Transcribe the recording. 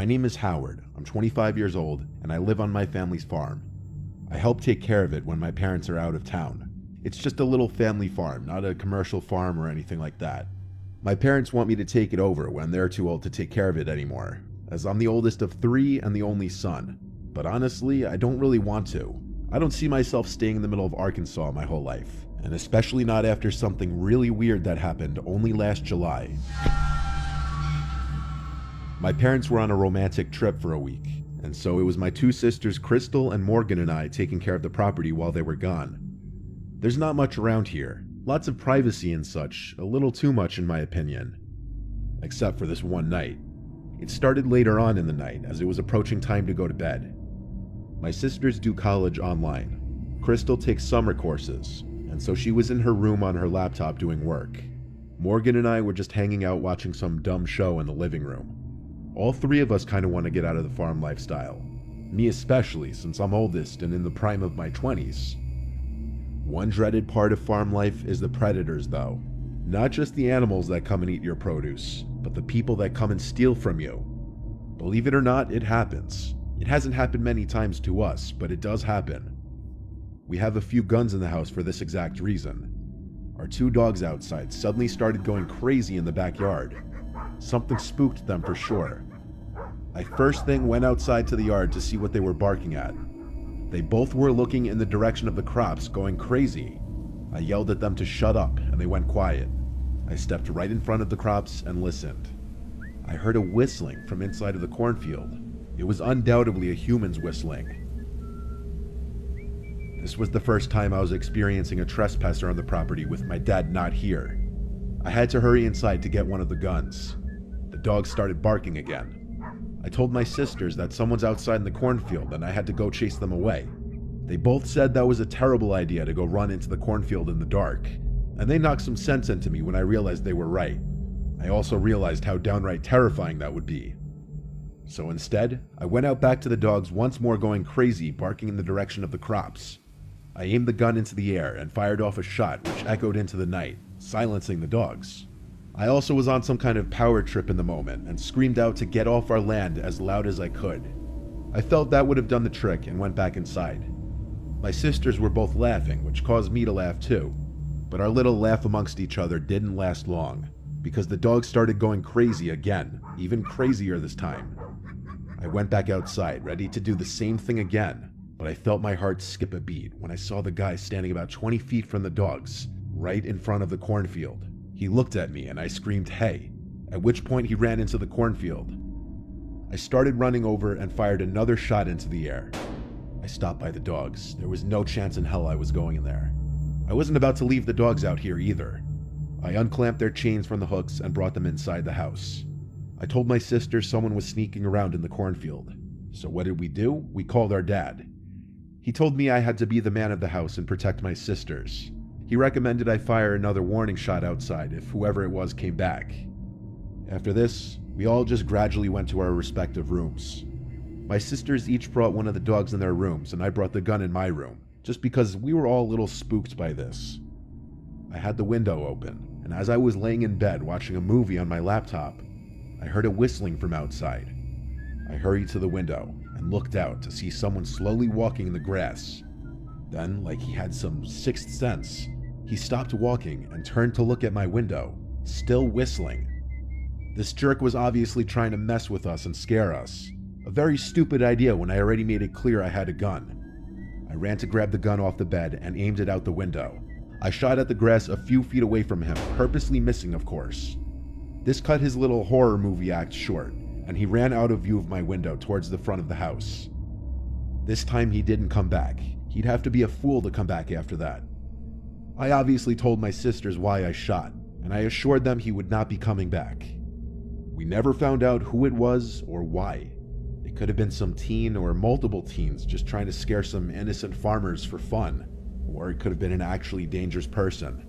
My name is Howard, I'm 25 years old, and I live on my family's farm. I help take care of it when my parents are out of town. It's just a little family farm, not a commercial farm or anything like that. My parents want me to take it over when they're too old to take care of it anymore, as I'm the oldest of 3 and the only son. But honestly, I don't really want to. I don't see myself staying in the middle of Arkansas my whole life, and especially not after something really weird that happened only last July. My parents were on a romantic trip for a week, and so it was my 2 sisters Crystal and Morgan and I taking care of the property while they were gone. There's not much around here, lots of privacy and such, a little too much in my opinion. Except for this one night. It started later on in the night as it was approaching time to go to bed. My sisters do college online. Crystal takes summer courses, and so she was in her room on her laptop doing work. Morgan and I were just hanging out watching some dumb show in the living room. All 3 of us kind of want to get out of the farm lifestyle. Me especially, since I'm oldest and in the prime of my 20s. One dreaded part of farm life is the predators though. Not just the animals that come and eat your produce, but the people that come and steal from you. Believe it or not, it happens. It hasn't happened many times to us, but it does happen. We have a few guns in the house for this exact reason. Our 2 dogs outside suddenly started going crazy in the backyard. Something spooked them for sure. I first thing went outside to the yard to see what they were barking at. They both were looking in the direction of the crops, going crazy. I yelled at them to shut up, and they went quiet. I stepped right in front of the crops and listened. I heard a whistling from inside of the cornfield. It was undoubtedly a human's whistling. This was the first time I was experiencing a trespasser on the property with my dad not here. I had to hurry inside to get one of the guns. The dogs started barking again. I told my sisters that someone's outside in the cornfield and I had to go chase them away. They both said that was a terrible idea to go run into the cornfield in the dark, and they knocked some sense into me when I realized they were right. I also realized how downright terrifying that would be. So instead, I went out back to the dogs once more going crazy, barking in the direction of the crops. I aimed the gun into the air and fired off a shot which echoed into the night, silencing the dogs. I also was on some kind of power trip in the moment and screamed out to get off our land as loud as I could. I felt that would have done the trick and went back inside. My sisters were both laughing, which caused me to laugh too, but our little laugh amongst each other didn't last long, because the dogs started going crazy again, even crazier this time. I went back outside, ready to do the same thing again, but I felt my heart skip a beat when I saw the guy standing about 20 feet from the dogs, right in front of the cornfield. He looked at me and I screamed, "Hey," at which point he ran into the cornfield. I started running over and fired another shot into the air. I stopped by the dogs. There was no chance in hell I was going in there. I wasn't about to leave the dogs out here either. I unclamped their chains from the hooks and brought them inside the house. I told my sister someone was sneaking around in the cornfield. So what did we do? We called our dad. He told me I had to be the man of the house and protect my sisters. He recommended I fire another warning shot outside if whoever it was came back. After this, we all just gradually went to our respective rooms. My sisters each brought one of the dogs in their rooms and I brought the gun in my room, just because we were all a little spooked by this. I had the window open, and as I was laying in bed watching a movie on my laptop, I heard a whistling from outside. I hurried to the window and looked out to see someone slowly walking in the grass. Then, like he had some sixth sense, he stopped walking and turned to look at my window, still whistling. This jerk was obviously trying to mess with us and scare us. A very stupid idea when I already made it clear I had a gun. I ran to grab the gun off the bed and aimed it out the window. I shot at the grass a few feet away from him, purposely missing of course. This cut his little horror movie act short, and he ran out of view of my window towards the front of the house. This time he didn't come back. He'd have to be a fool to come back after that. I obviously told my sisters why I shot, and I assured them he would not be coming back. We never found out who it was or why. It could have been some teen or multiple teens just trying to scare some innocent farmers for fun, or it could have been an actually dangerous person.